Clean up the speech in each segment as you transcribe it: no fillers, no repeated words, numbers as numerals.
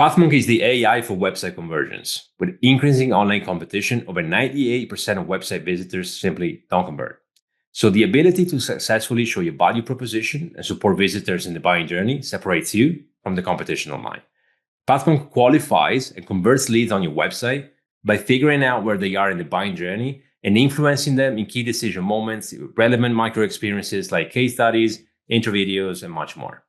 Pathmonk is the AI for website conversions. With increasing online competition, over 98% of website visitors simply don't convert. So the ability to successfully show your value proposition and support visitors in the buying journey separates you from the competition online. Pathmonk qualifies and converts leads on your website by figuring out where they are in the buying journey and influencing them in key decision moments, relevant micro experiences like case studies, intro videos, and much more.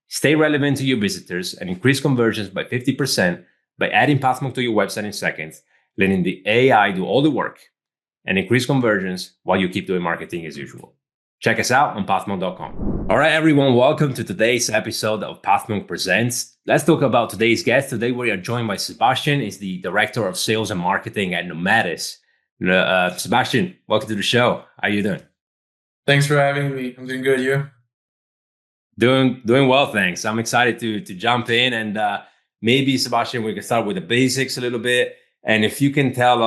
Stay relevant to your visitors and increase conversions by 50% by adding Pathmonk to your website in seconds, letting the AI do all the work and increase conversions while you keep doing marketing as usual. Check us out on pathmonk.com. All right, everyone, welcome to today's episode of Pathmonk Presents. Let's talk about today's guest. Today we are joined by Sebastien. He's the Director of Sales and Marketing at Nomadis. Sebastien, welcome to the show. How are you doing? Thanks for having me. I'm doing good. You? Doing well, thanks. I'm excited to jump in, and maybe Sebastien, we can start with the basics a little bit. And if you can tell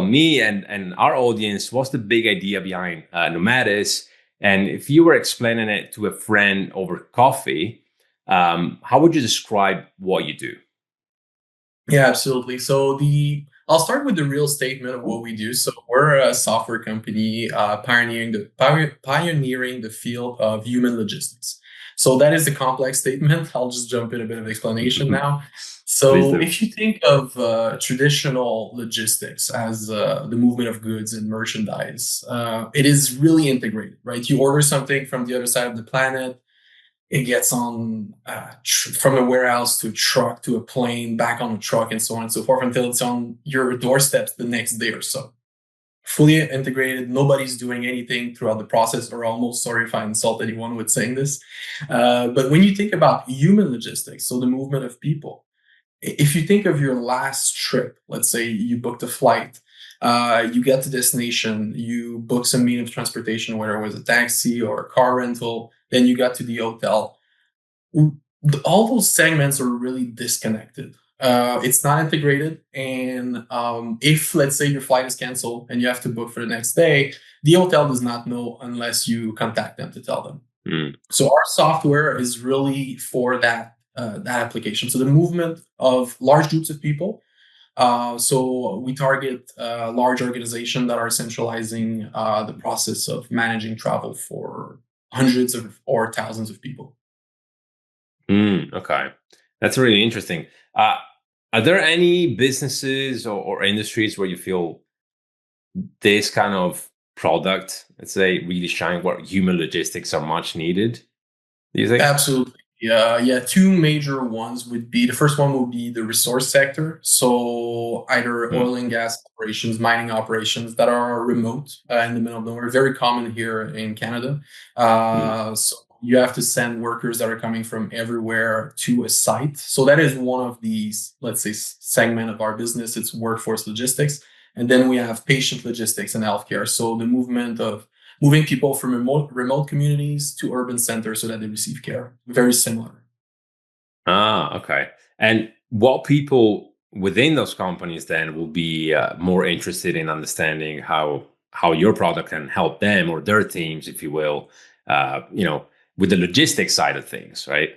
me and our audience, what's the big idea behind Nomadis? And if you were explaining it to a friend over coffee, how would you describe what you do? Yeah, absolutely. I'll start with the real statement of what we do. So we're a software company pioneering the field of human logistics. So that is a complex statement. I'll just jump in a bit of explanation now. So if you think of traditional logistics as the movement of goods and merchandise, it is really integrated, right? You order something from the other side of the planet. It gets on from a warehouse to a truck to a plane, back on a truck, and so on and so forth until it's on your doorstep the next day or so. Fully integrated. Nobody's doing anything throughout the process, or almost. Sorry if I insult anyone with saying this. But when you think about human logistics, so the movement of people, if you think of your last trip, let's say you booked a flight, you get to destination, you book some means of transportation, whether it was a taxi or a car rental, then you got to the hotel. All those segments are really disconnected. It's not integrated. And if, let's say, your flight is canceled and you have to book for the next day, the hotel does not know unless you contact them to tell them. So our software is really for that application. So the movement of large groups of people. So we target large organizations that are centralizing the process of managing travel for hundreds of or thousands of people. Okay, that's really interesting. Are there any businesses or industries where you feel this kind of product, let's say, really shine where human logistics are much needed? Do you think? Absolutely. Yeah. Two major ones would be, the first one would be the resource sector. So either oil and gas operations, mining operations that are remote in the middle of nowhere, very common here in Canada. So you have to send workers that are coming from everywhere to a site. So that is one of these, let's say, segment of our business. It's workforce logistics. And then we have patient logistics and healthcare. So the moving people from remote communities to urban centers so that they receive care. Very similar. Okay. And what people within those companies then will be more interested in understanding how your product can help them or their teams, if you will, with the logistics side of things, right?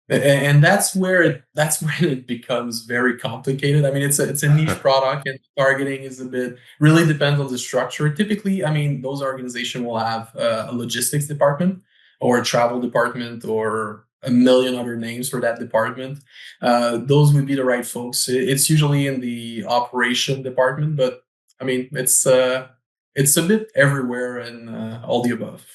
And that's where it becomes very complicated. I mean, it's a niche product, and targeting is really depends on the structure. Typically, I mean, those organizations will have a logistics department or a travel department or a million other names for that department. Those would be the right folks. It's usually in the operation department, but I mean, it's a bit everywhere and all the above.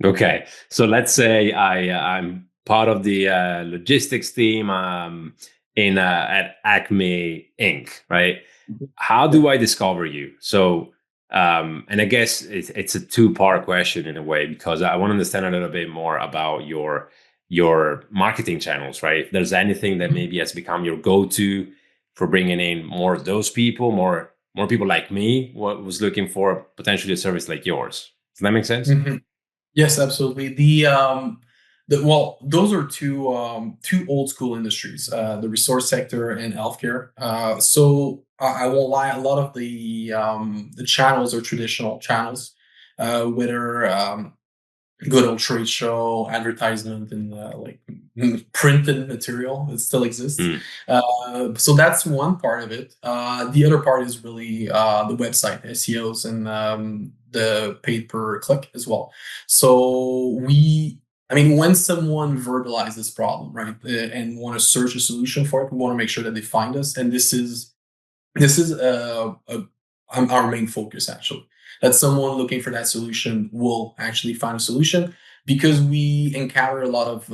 Okay, so let's say I'm part of the logistics team at Acme Inc. Right? How do I discover you? So, and I guess it's a two-part question in a way, because I want to understand a little bit more about your marketing channels. Right? If there's anything that maybe has become your go-to for bringing in more of those people, more people like me, what was looking for potentially a service like yours. Does that make sense? Mhm. Yes, absolutely. Those are two old school industries, the resource sector and healthcare. So I won't lie, a lot of the channels are traditional channels, whether good old trade show advertisement and like printed material. It still exists. Mm, So that's one part of it. The other part is really the website SEOs and the paid per click as well. So I mean, when someone verbalizes this problem, right, and want to search a solution for it, we want to make sure that they find us. And this is our main focus actually. That someone looking for that solution will actually find a solution because we encounter a lot of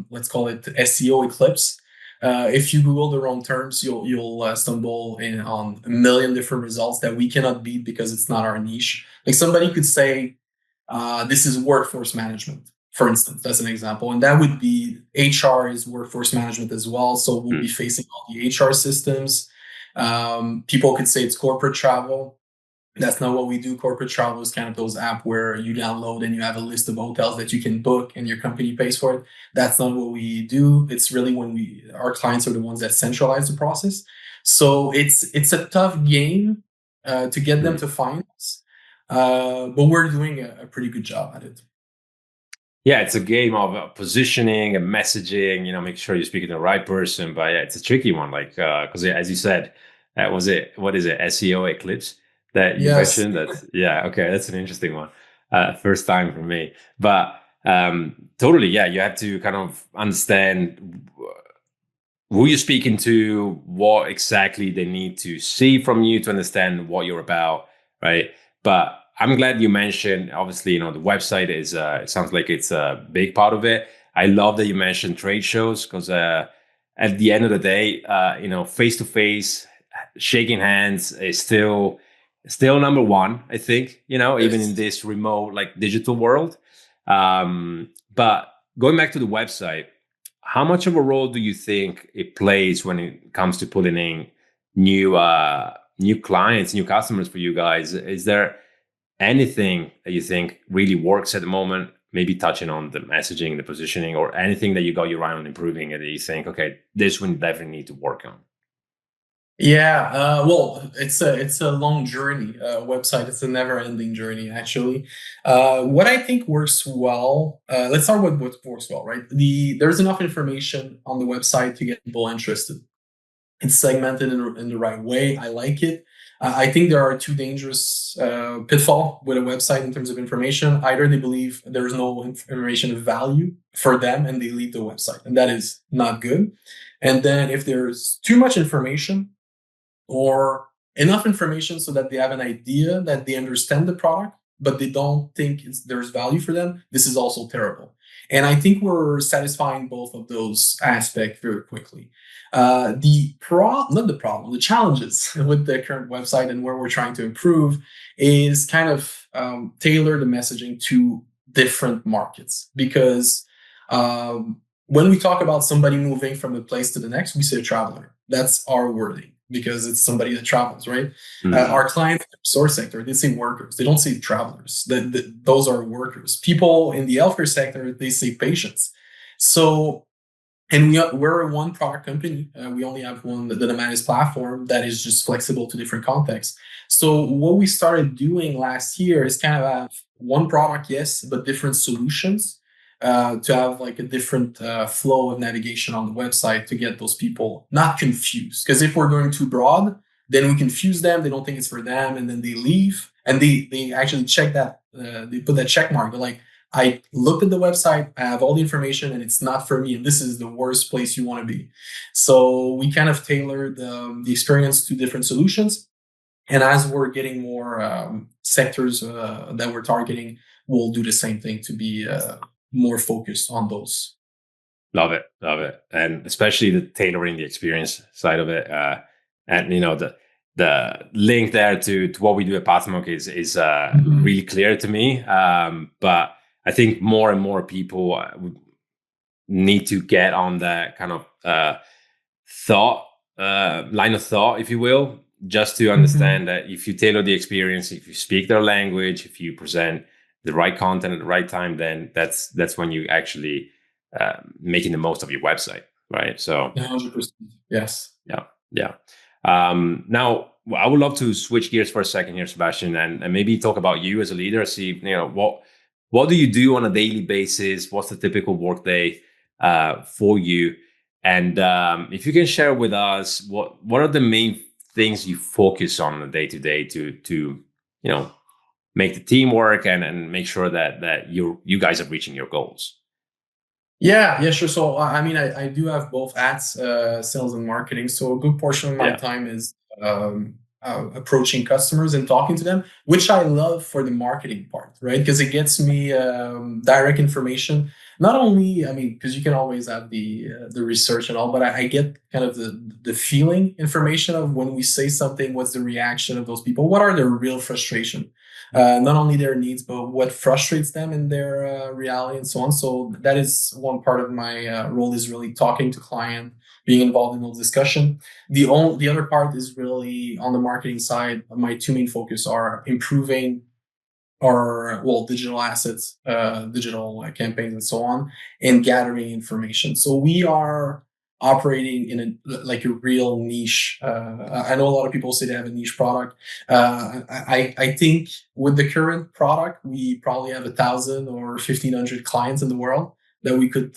let's call it SEO eclipse. If you Google the wrong terms, you'll stumble on a million different results that we cannot beat because it's not our niche. Like somebody could say, this is workforce management, for instance. That's an example, and that would be HR is workforce management as well. So we'll be mm, facing all the HR systems. People could say it's corporate travel. That's not what we do. Corporate travel is kind of those apps where you download and you have a list of hotels that you can book and your company pays for it. That's not what we do. It's really when our clients are the ones that centralize the process. So it's a tough game to get them mm. to find us, but we're doing a pretty good job at it. Yeah, it's a game of positioning and messaging. Make sure you're speaking to the right person. But yeah, it's a tricky one. Like because as you said, was it what is it SEO eclipse that you Yes. mentioned? That's yeah. Okay, that's an interesting one. First time for me, but totally. Yeah, you have to kind of understand who you're speaking to, what exactly they need to see from you to understand what you're about, right? But I'm glad you mentioned, obviously, the website is, it sounds like it's a big part of it. I love that you mentioned trade shows because at the end of the day, face to face, shaking hands is still number one, I think, even in Yes. this remote, like digital world. But going back to the website, how much of a role do you think it plays when it comes to pulling in new clients, new customers for you guys? Is there anything that you think really works at the moment? Maybe touching on the messaging, the positioning, or anything that you got your eye on improving, and that you think, okay, this one definitely need to work on. Yeah, well, it's a long journey. Website, it's a never-ending journey, actually. What I think works well. Let's start with what works well, right? There's enough information on the website to get people interested. It's segmented in the right way. I like it. I think there are two dangerous pitfall with a website in terms of information. Either they believe there's no information of value for them and they leave the website, and that is not good. And then if there's too much information or enough information so that they have an idea that they understand the product, but they don't think there's value for them, this is also terrible. And I think we're satisfying both of those aspects very quickly. Not the problem, the challenges with the current website and where we're trying to improve is kind of tailor the messaging to different markets because when we talk about somebody moving from a place to the next, we say traveler. That's our wording because it's somebody that travels, right? Mhm. Our clients in the source sector, they say workers. They don't say travelers. Those are workers. People in the healthcare sector, they say patients. So, and we're a one product company. We only have one, the Nomadis platform that is just flexible to different contexts. So what we started doing last year is kind of have one product, yes, but different solutions to have like a different flow of navigation on the website to get those people not confused. Because if we're going too broad, then we confuse them. They don't think it's for them, and then they leave. And they actually check that. They put that check mark. They're like, I looked at the website, I have all the information, and it's not for me. And this is the worst place you want to be. So we kind of tailored the experience to different solutions. And as we're getting more sectors that we're targeting, we'll do the same thing to be more focused on those. Love it, and especially the tailoring the experience side of it, and the link there to what we do at Pathamok is Mhm. really clear to me. But I think more and more people need to get on that kind of thought line of thought, if you will, just to Mhm. understand that if you tailor the experience, if you speak their language, if you present the right content at the right time, then that's when you actually making the most of your website, right? So 100%. Yes. yeah, yeah. Now I would love to switch gears for a second here, Sebastian, and maybe talk about you as a leader. See, what what do you do on a daily basis? What's the typical workday for you? And if you can share with us, what are the main things you focus on a day to day to make the team work and make sure that you guys are reaching your goals? Yeah, yeah, sure. So I mean, I do have both ads, sales and marketing. So a good portion of my Yeah. time is approaching customers and talking to them, which I love for the marketing part, right? Because it gets me direct information. Not only, I mean, because you can always have the research and all, but I get kind of the feeling information of when we say something, what's the reaction of those people, what are their real frustration, not only their needs, but what frustrates them in their reality and so on. So that is one part of my role, is really talking to client, being involved in those discussion. The other part is really on the marketing side. My two main focus are improving our digital assets, digital campaigns, and so on, and gathering information. So we are operating in a real niche. I know a lot of people say they have a niche product. I think with the current product, we probably have 1,000 or 1,500 clients in the world that we could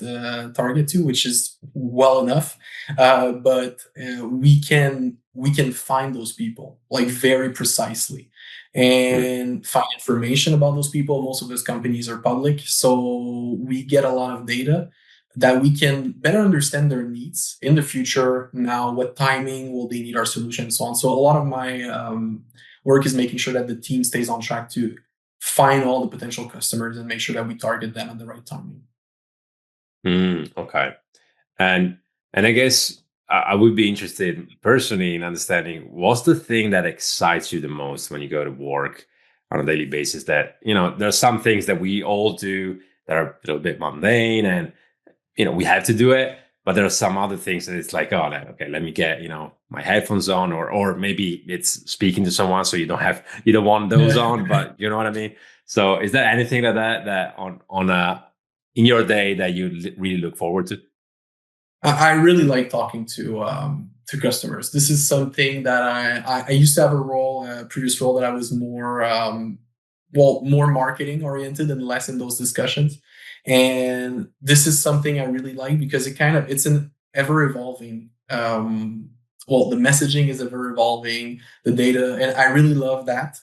target to, which is well enough. But we can find those people like very precisely and find information about those people. Most of those companies are public, so we get a lot of data that we can better understand their needs in the future. Now, what timing will they need our solution, and so on. So a lot of my work is making sure that the team stays on track to find all the potential customers and make sure that we target them at the right timing. Okay. And I guess I would be interested personally in understanding what's the thing that excites you the most when you go to work on a daily basis. That there's some things that we all do that are a little bit mundane, and we have to do it. But there are some other things that it's like, oh, okay, let me get my headphones on, or maybe it's speaking to someone, so you don't want those on, but you know what I mean. So, is there anything that on in your day that you really look forward to? I really like talking to customers. This is something that I used to have a previous role that I was more marketing oriented and less in those discussions. And this is something I really like because it's an ever evolving. The messaging is ever evolving, the data, and I really love that.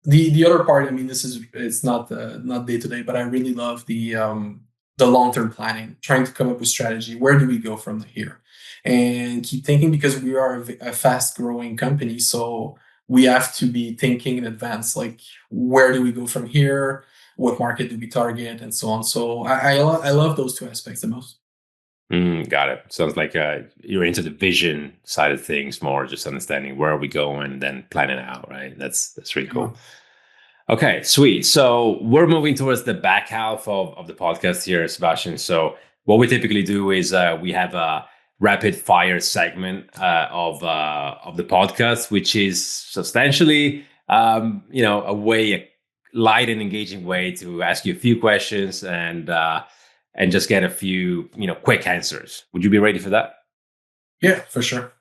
The other part, I mean, it's not day to day, but I really love the long term planning, trying to come up with strategy. Where do we go from here? And keep thinking, because we are a fast growing company, so we have to be thinking in advance, like where do we go from here? What market do we target, and so on. So I love those two aspects the most. Got it. Sounds like you're into the vision side of things more, just understanding where are we going and then planning out, right? That's really Yeah. cool. Okay, sweet. So we're moving towards the back half of the podcast here, Sebastian. So what we typically do is we have a rapid fire segment of the podcast, which is substantially a light and engaging way to ask you a few questions and just get a few quick answers. Would you be ready for that? Yeah, for sure.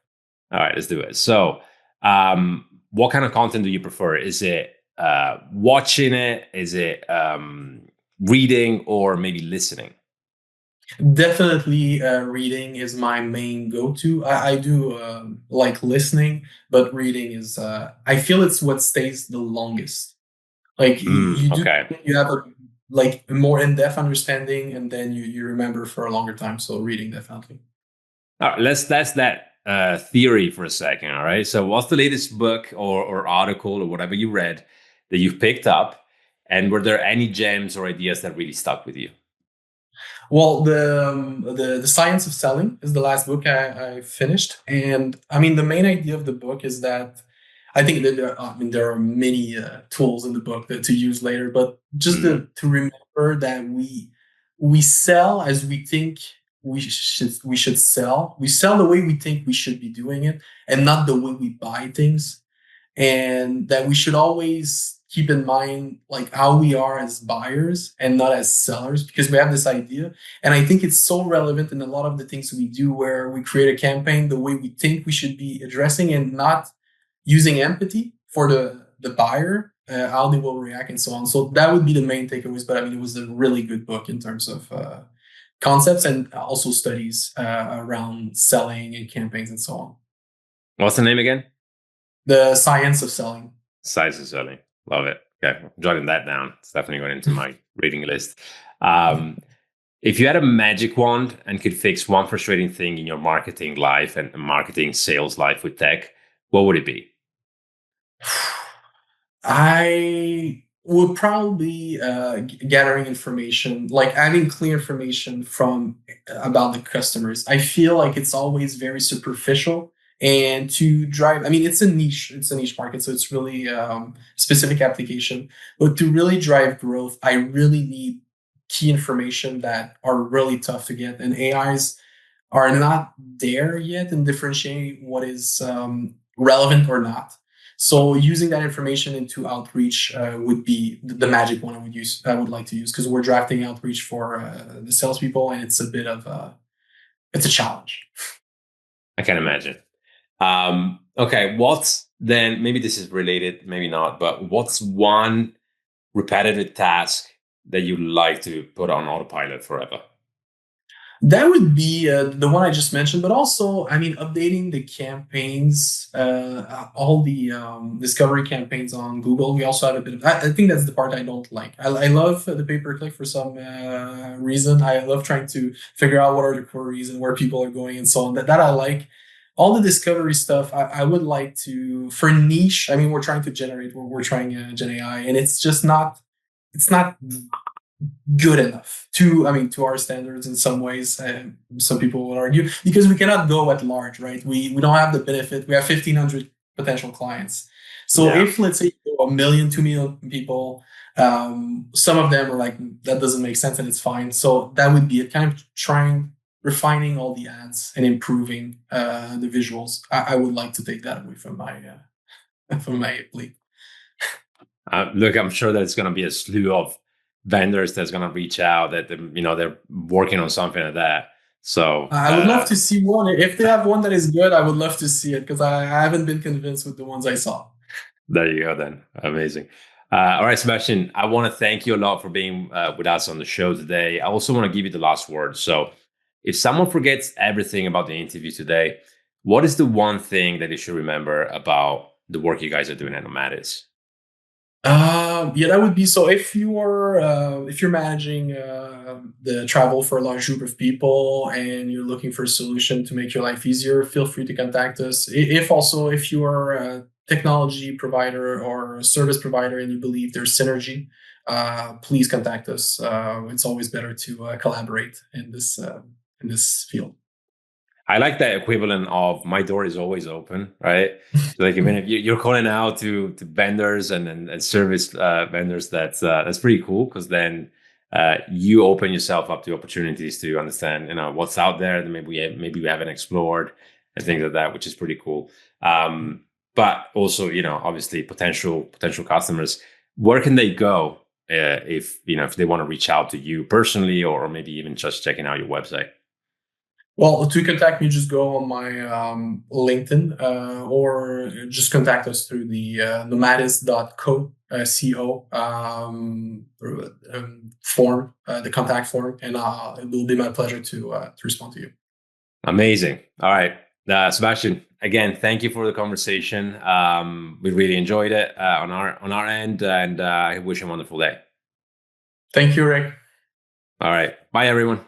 All right, let's do it. So, what kind of content do you prefer? Is it watching it? Is it reading, or maybe listening? Definitely, reading is my main go-to. I do like listening, but reading is. I feel it's what stays the longest. Like Okay. you have a more in-depth understanding, and then you remember for a longer time. So reading, definitely. All right, let's test that theory for a second. All right. So, what's the latest book or article or whatever you read that you've picked up, and were there any gems or ideas that really stuck with you? Well, the Science of Selling is the last book I finished, and I mean the main idea of the book is that I think that there are many tools in the book to use later, but just to remember that we sell as we think we should sell. We sell the way we think we should be doing it, and not the way we buy things, and that we should always keep in mind like how we are as buyers and not as sellers, because we have this idea, and I think it's so relevant in a lot of the things we do, where we create a campaign the way we think we should be addressing and not using empathy for the buyer, how they will react, and so on. So that would be the main takeaways. But I mean, it was a really good book in terms of concepts and also studies around selling and campaigns and so on. What's the name again? The Science of Selling. Science of Selling. Love it. Okay, I'm jotting that down. It's definitely going into my reading list. If you had a magic wand and could fix one frustrating thing in your marketing life and marketing sales life with tech, what would it be? I would probably gathering information, like having clear information from about the customers. I feel like it's always very superficial, and to drive, I mean, it's a niche market, so it's really specific application. But to really drive growth, I really need key information that are really tough to get, and AIs are not there yet in differentiating what is relevant or not. So using that information into outreach would be the magic one I would use. I would like to use because we're drafting outreach for the salespeople, and it's a bit of it's a challenge. I can imagine. Okay, what's then, maybe this is related, maybe not, but what's one repetitive task that you like to put on autopilot forever? That would be the one I just mentioned, but also, I mean, updating the campaigns, all the discovery campaigns on Google. We also have a bit of, I think that's the part I don't like. I love the pay-per-click for some reason. I love trying to figure out what are the queries and where people are going and so on. That I like. All the discovery stuff, I would like to, for niche, I mean, we're trying to generate, we're trying Gen AI, and it's just not, it's not good enough to, I mean, to our standards in some ways. Some people will argue because we cannot go at large, right? We don't have the benefit. We have 1,500 potential clients. So Yeah. if, let's say, 1 million, 2 million people, some of them are like, that doesn't make sense, and it's fine. So that would be it, kind of trying, refining all the ads and improving the visuals. I would like to take that away from my plate. Look, I'm sure that it's going to be a slew of vendors that's going to reach out that they're working on something like that. So I would love to see one. If they have one that is good, I would love to see it because I haven't been convinced with the ones I saw. There you go, then. Amazing. All right, Sebastien, I want to thank you a lot for being with us on the show today. I also want to give you the last word. So if someone forgets everything about the interview today, what is the one thing that they should remember about the work you guys are doing at Nomadis? Yeah, that would be so. If you're managing the travel for a large group of people and you're looking for a solution to make your life easier, feel free to contact us. If you are a technology provider or a service provider and you believe there's synergy, please contact us. It's always better to collaborate in this field. I like that equivalent of my door is always open, right? So like even if you're calling out to vendors and service vendors, that's pretty cool because then you open yourself up to opportunities to understand what's out there that maybe we haven't explored and things like that, which is pretty cool. But also obviously potential customers, where can they go if they want to reach out to you personally or maybe even just checking out your website? Well, to contact me, just go on my LinkedIn or just contact us through the nomadis.co form, the contact form, and it will be my pleasure to respond to you. Amazing. All right. Sebastien, again, thank you for the conversation. We really enjoyed it on our end, and I wish you a wonderful day. Thank you, Ray. All right. Bye, everyone.